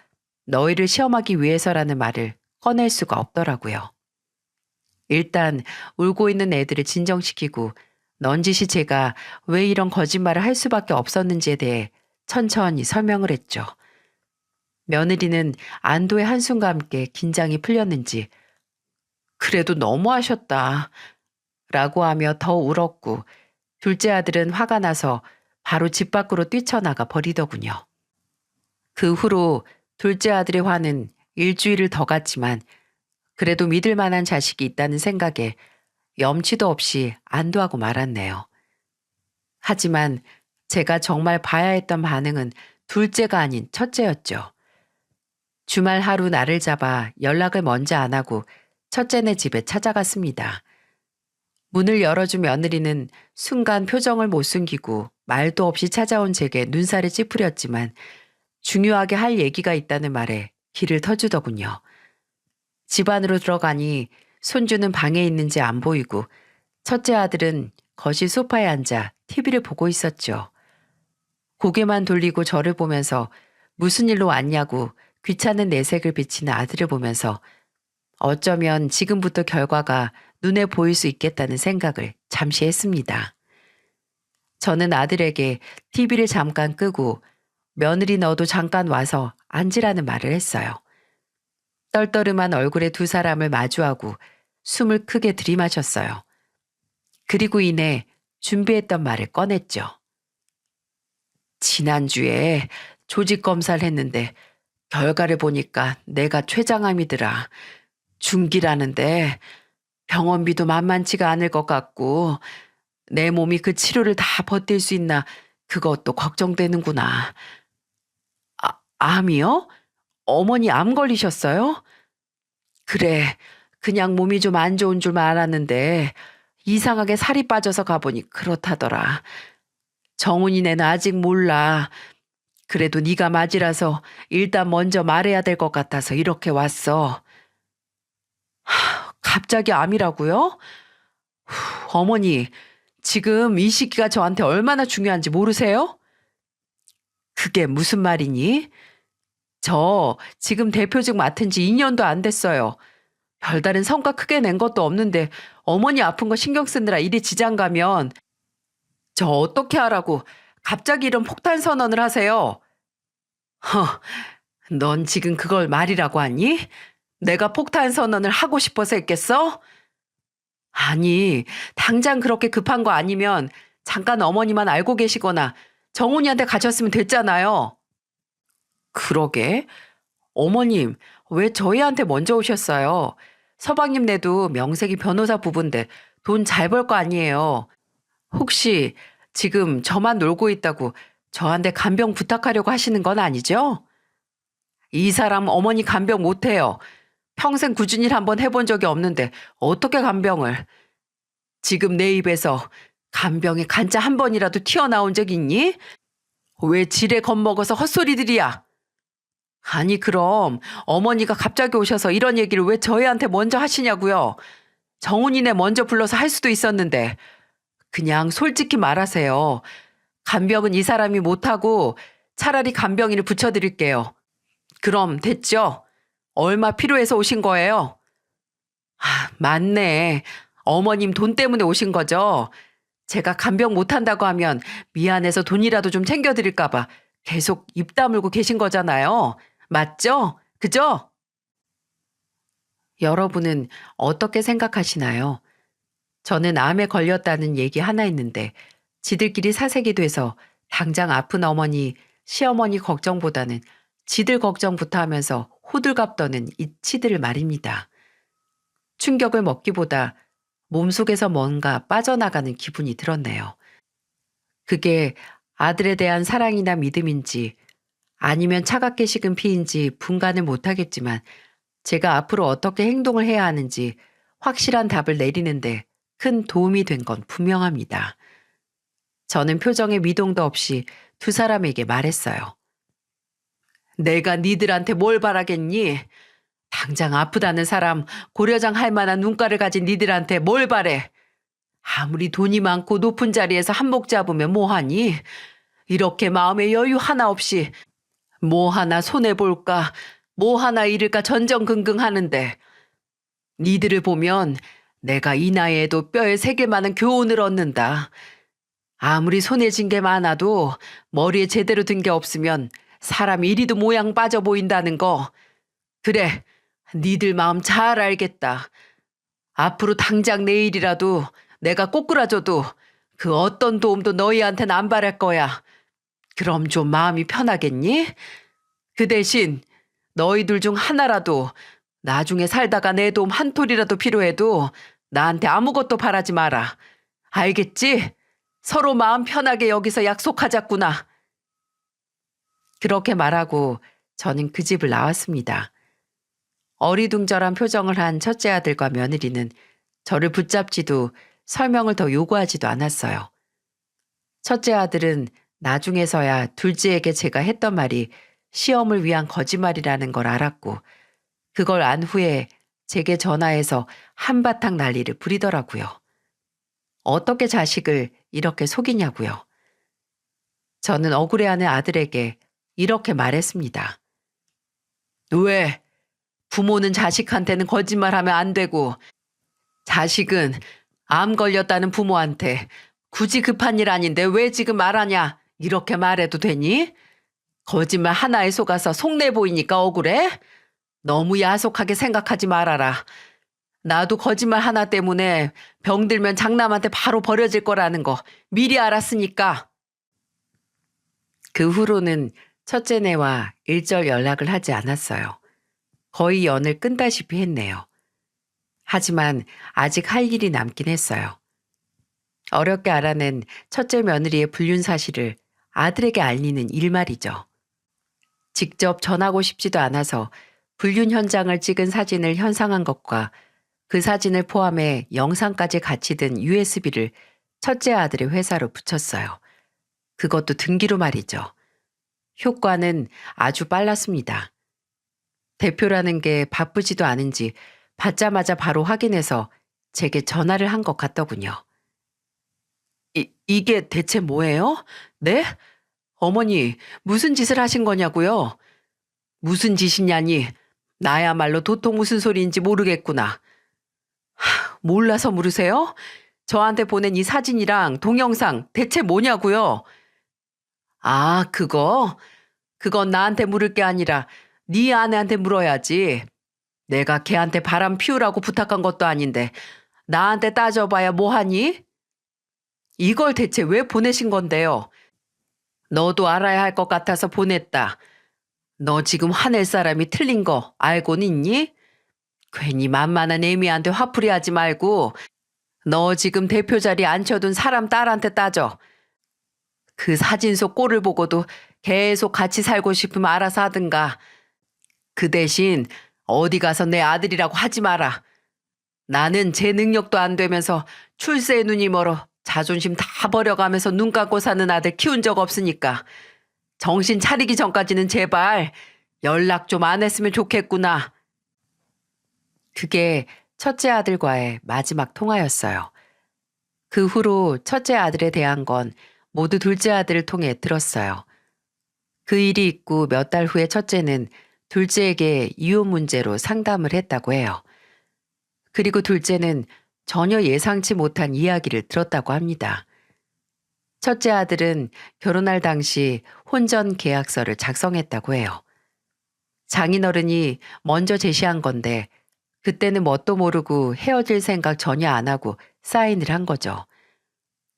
너희를 시험하기 위해서라는 말을 꺼낼 수가 없더라고요. 일단 울고 있는 애들을 진정시키고 넌지시 제가 왜 이런 거짓말을 할 수밖에 없었는지에 대해 천천히 설명을 했죠. 며느리는 안도의 한숨과 함께 긴장이 풀렸는지 그래도 너무하셨다 라고 하며 더 울었고 둘째 아들은 화가 나서 바로 집 밖으로 뛰쳐나가 버리더군요. 그 후로 둘째 아들의 화는 일주일을 더 갔지만 그래도 믿을 만한 자식이 있다는 생각에 염치도 없이 안도하고 말았네요. 하지만 제가 정말 봐야 했던 반응은 둘째가 아닌 첫째였죠. 주말 하루 나를 잡아 연락을 먼저 안 하고 첫째네 집에 찾아갔습니다. 문을 열어준 며느리는 순간 표정을 못 숨기고 말도 없이 찾아온 제게 눈살을 찌푸렸지만 중요하게 할 얘기가 있다는 말에 길을 터주더군요. 집 안으로 들어가니 손주는 방에 있는지 안 보이고 첫째 아들은 거실 소파에 앉아 TV를 보고 있었죠. 고개만 돌리고 저를 보면서 무슨 일로 왔냐고 귀찮은 내색을 비치는 아들을 보면서 어쩌면 지금부터 결과가 눈에 보일 수 있겠다는 생각을 잠시 했습니다. 저는 아들에게 TV를 잠깐 끄고 며느리 너도 잠깐 와서 앉으라는 말을 했어요. 떨떠름한 얼굴의 두 사람을 마주하고 숨을 크게 들이마셨어요. 그리고 이내 준비했던 말을 꺼냈죠. 지난주에 조직 검사를 했는데 결과를 보니까 내가 췌장암이더라. 중기라는데 병원비도 만만치가 않을 것 같고 내 몸이 그 치료를 다 버틸 수 있나 그것도 걱정되는구나. 암이요? 어머니 암 걸리셨어요? 그래, 그냥 몸이 좀 안 좋은 줄만 알았는데 이상하게 살이 빠져서 가보니 그렇다더라. 정훈이네는 아직 몰라. 그래도 네가 맞이라서 일단 먼저 말해야 될 것 같아서 이렇게 왔어. 갑자기 암이라고요? 어머니, 지금 이 시기가 저한테 얼마나 중요한지 모르세요? 그게 무슨 말이니? 저 지금 대표직 맡은 지 2년도 안 됐어요. 별다른 성과 크게 낸 것도 없는데 어머니 아픈 거 신경 쓰느라 일이 지장 가면 저 어떻게 하라고 갑자기 이런 폭탄 선언을 하세요? 넌 지금 그걸 말이라고 하니? 내가 폭탄 선언을 하고 싶어서 했겠어? 아니, 당장 그렇게 급한 거 아니면 잠깐 어머니만 알고 계시거나 정훈이한테 가셨으면 됐잖아요. 그러게. 어머님, 왜 저희한테 먼저 오셨어요? 서방님네도 명색이 변호사 부부인데 돈 잘 벌 거 아니에요. 혹시 지금 저만 놀고 있다고 저한테 간병 부탁하려고 하시는 건 아니죠? 이 사람 어머니 간병 못해요. 평생 굳은 일 한번 해본 적이 없는데 어떻게 간병을. 지금 내 입에서 간병에 간자 한 번이라도 튀어나온 적 있니? 왜 지레 겁먹어서 헛소리들이야? 아니 그럼 어머니가 갑자기 오셔서 이런 얘기를 왜 저희한테 먼저 하시냐고요. 정훈이네 먼저 불러서 할 수도 있었는데 그냥 솔직히 말하세요. 간병은 이 사람이 못하고 차라리 간병인을 붙여드릴게요. 그럼 됐죠? 얼마 필요해서 오신 거예요? 맞네. 어머님 돈 때문에 오신 거죠? 제가 간병 못한다고 하면 미안해서 돈이라도 좀 챙겨드릴까 봐 계속 입 다물고 계신 거잖아요. 맞죠? 그죠? 여러분은 어떻게 생각하시나요? 저는 암에 걸렸다는 얘기 하나 했는데 지들끼리 사색이 돼서 당장 아픈 어머니, 시어머니 걱정보다는 지들 걱정부터 하면서 호들갑 떠는 이 치들을 말입니다. 충격을 먹기보다 몸속에서 뭔가 빠져나가는 기분이 들었네요. 그게 아들에 대한 사랑이나 믿음인지 아니면 차갑게 식은 피인지 분간을 못하겠지만 제가 앞으로 어떻게 행동을 해야 하는지 확실한 답을 내리는데 큰 도움이 된 건 분명합니다. 저는 표정에 미동도 없이 두 사람에게 말했어요. 내가 니들한테 뭘 바라겠니? 당장 아프다는 사람 고려장 할 만한 눈가를 가진 니들한테 뭘 바래? 아무리 돈이 많고 높은 자리에서 한몫 잡으면 뭐하니? 이렇게 마음에 여유 하나 없이 뭐 하나 손해볼까 뭐 하나 잃을까 전전긍긍하는데 니들을 보면 내가 이 나이에도 뼈에 새길 만한 교훈을 얻는다. 아무리 손해진 게 많아도 머리에 제대로 든 게 없으면 사람이 이리도 모양 빠져 보인다는 거. 그래, 니들 마음 잘 알겠다. 앞으로 당장 내일이라도 내가 꼬꾸라져도 그 어떤 도움도 너희한테는 안 바랄 거야. 그럼 좀 마음이 편하겠니? 그 대신 너희들 중 하나라도 나중에 살다가 내 도움 한 톨이라도 필요해도 나한테 아무것도 바라지 마라. 알겠지? 서로 마음 편하게 여기서 약속하자꾸나. 그렇게 말하고 저는 그 집을 나왔습니다. 어리둥절한 표정을 한 첫째 아들과 며느리는 저를 붙잡지도 설명을 더 요구하지도 않았어요. 첫째 아들은 나중에서야 둘째에게 제가 했던 말이 시험을 위한 거짓말이라는 걸 알았고, 그걸 안 후에 제게 전화해서 한바탕 난리를 부리더라고요. 어떻게 자식을 이렇게 속이냐고요. 저는 억울해하는 아들에게 이렇게 말했습니다. 왜? 부모는 자식한테는 거짓말하면 안 되고, 자식은 암 걸렸다는 부모한테 굳이 급한 일 아닌데 왜 지금 말하냐? 이렇게 말해도 되니? 거짓말 하나에 속아서 속내 보이니까 억울해? 너무 야속하게 생각하지 말아라. 나도 거짓말 하나 때문에 병들면 장남한테 바로 버려질 거라는 거 미리 알았으니까. 그 후로는 첫째네와 일절 연락을 하지 않았어요. 거의 연을 끈다시피 했네요. 하지만 아직 할 일이 남긴 했어요. 어렵게 알아낸 첫째 며느리의 불륜 사실을 아들에게 알리는 일말이죠. 직접 전하고 싶지도 않아서 불륜 현장을 찍은 사진을 현상한 것과 그 사진을 포함해 영상까지 같이 든 USB를 첫째 아들의 회사로 붙였어요. 그것도 등기로 말이죠. 효과는 아주 빨랐습니다. 대표라는 게 바쁘지도 않은지 받자마자 바로 확인해서 제게 전화를 한 것 같더군요. 이게 대체 뭐예요? 네? 어머니, 무슨 짓을 하신 거냐고요? 무슨 짓이냐니? 나야말로 도통 무슨 소리인지 모르겠구나. 몰라서 물으세요? 저한테 보낸 이 사진이랑 동영상 대체 뭐냐고요? 아, 그건 나한테 물을 게 아니라 네 아내한테 물어야지. 내가 걔한테 바람 피우라고 부탁한 것도 아닌데 나한테 따져봐야 뭐하니? 이걸 대체 왜 보내신 건데요? 너도 알아야 할 것 같아서 보냈다. 너 지금 화낼 사람이 틀린 거 알고는 있니? 괜히 만만한 애미한테 화풀이하지 말고 너 지금 대표 자리에 앉혀둔 사람 딸한테 따져. 그 사진 속 꼴을 보고도 계속 같이 살고 싶으면 알아서 하든가. 그 대신 어디 가서 내 아들이라고 하지 마라. 나는 제 능력도 안 되면서 출세에 눈이 멀어 자존심 다 버려가면서 눈 감고 사는 아들 키운 적 없으니까 정신 차리기 전까지는 제발 연락 좀 안 했으면 좋겠구나. 그게 첫째 아들과의 마지막 통화였어요. 그 후로 첫째 아들에 대한 건 모두 둘째 아들을 통해 들었어요. 그 일이 있고 몇 달 후에 첫째는 둘째에게 이혼 문제로 상담을 했다고 해요. 그리고 둘째는 전혀 예상치 못한 이야기를 들었다고 합니다. 첫째 아들은 결혼할 당시 혼전 계약서를 작성했다고 해요. 장인어른이 먼저 제시한 건데 그때는 뭣도 모르고 헤어질 생각 전혀 안 하고 사인을 한 거죠.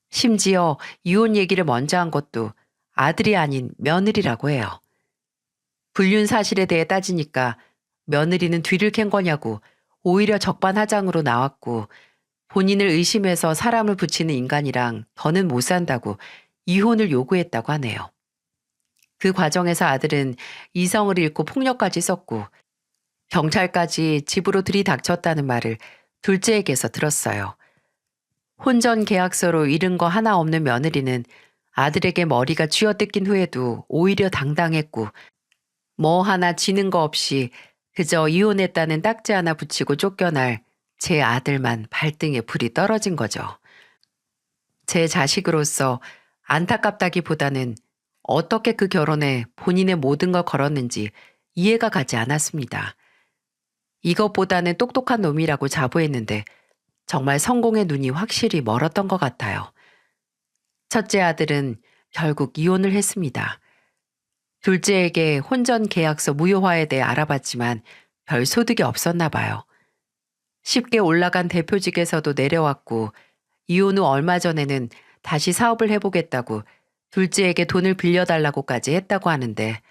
심지어 이혼 얘기를 먼저 한 것도 아들이 아닌 며느리라고 해요. 불륜 사실에 대해 따지니까 며느리는 뒤를 캔 거냐고 오히려 적반하장으로 나왔고 본인을 의심해서 사람을 붙이는 인간이랑 더는 못 산다고 이혼을 요구했다고 하네요. 그 과정에서 아들은 이성을 잃고 폭력까지 썼고 경찰까지 집으로 들이닥쳤다는 말을 둘째에게서 들었어요. 혼전 계약서로 잃은 거 하나 없는 며느리는 아들에게 머리가 쥐어뜯긴 후에도 오히려 당당했고 뭐 하나 지는 거 없이 그저 이혼했다는 딱지 하나 붙이고 쫓겨날 제 아들만 발등에 불이 떨어진 거죠. 제 자식으로서 안타깝다기보다는 어떻게 그 결혼에 본인의 모든 걸 걸었는지 이해가 가지 않았습니다. 이것보다는 똑똑한 놈이라고 자부했는데 정말 성공의 눈이 확실히 멀었던 것 같아요. 첫째 아들은 결국 이혼을 했습니다. 둘째에게 혼전 계약서 무효화에 대해 알아봤지만 별 소득이 없었나 봐요. 쉽게 올라간 대표직에서도 내려왔고 이혼 후 얼마 전에는 다시 사업을 해보겠다고 둘째에게 돈을 빌려달라고까지 했다고 하는데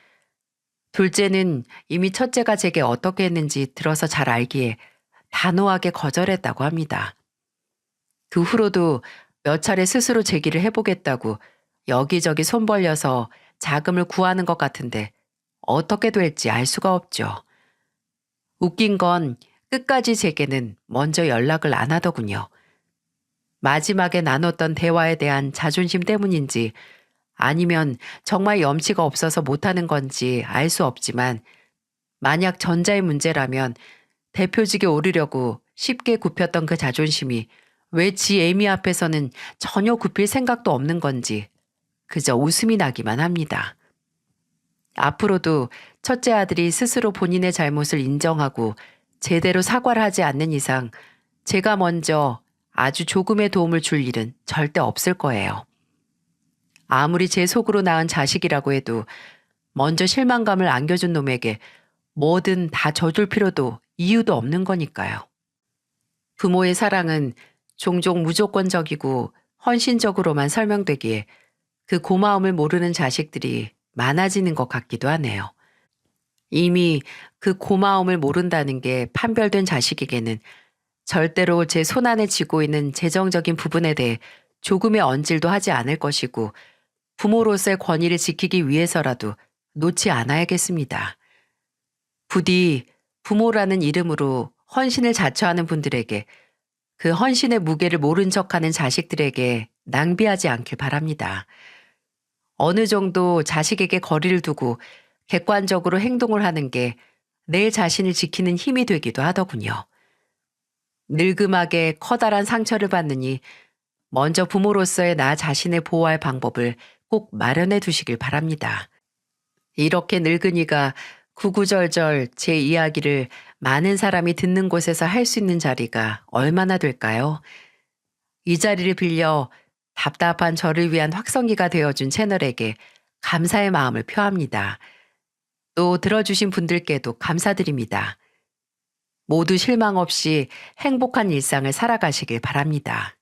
둘째는 이미 첫째가 제게 어떻게 했는지 들어서 잘 알기에 단호하게 거절했다고 합니다. 그 후로도 몇 차례 스스로 제기를 해보겠다고 여기저기 손 벌려서 자금을 구하는 것 같은데 어떻게 될지 알 수가 없죠. 웃긴 건 끝까지 제게는 먼저 연락을 안 하더군요. 마지막에 나눴던 대화에 대한 자존심 때문인지 아니면 정말 염치가 없어서 못하는 건지 알 수 없지만 만약 전자의 문제라면 대표직에 오르려고 쉽게 굽혔던 그 자존심이 왜 지 애미 앞에서는 전혀 굽힐 생각도 없는 건지 그저 웃음이 나기만 합니다. 앞으로도 첫째 아들이 스스로 본인의 잘못을 인정하고 제대로 사과를 하지 않는 이상 제가 먼저 아주 조금의 도움을 줄 일은 절대 없을 거예요. 아무리 제 속으로 낳은 자식이라고 해도 먼저 실망감을 안겨준 놈에게 뭐든 다 져줄 필요도 이유도 없는 거니까요. 부모의 사랑은 종종 무조건적이고 헌신적으로만 설명되기에 그 고마움을 모르는 자식들이 많아지는 것 같기도 하네요. 이미 그 고마움을 모른다는 게 판별된 자식에게는 절대로 제 손안에 쥐고 있는 재정적인 부분에 대해 조금의 언질도 하지 않을 것이고 부모로서의 권위를 지키기 위해서라도 놓지 않아야겠습니다. 부디 부모라는 이름으로 헌신을 자처하는 분들에게 그 헌신의 무게를 모른 척하는 자식들에게 낭비하지 않길 바랍니다. 어느 정도 자식에게 거리를 두고 객관적으로 행동을 하는 게 내 자신을 지키는 힘이 되기도 하더군요. 늙음하게 커다란 상처를 받느니 먼저 부모로서의 나 자신을 보호할 방법을 꼭 마련해 두시길 바랍니다. 이렇게 늙은이가 구구절절 제 이야기를 많은 사람이 듣는 곳에서 할 수 있는 자리가 얼마나 될까요? 이 자리를 빌려 답답한 저를 위한 확성기가 되어준 채널에게 감사의 마음을 표합니다. 또 들어주신 분들께도 감사드립니다. 모두 실망 없이 행복한 일상을 살아가시길 바랍니다.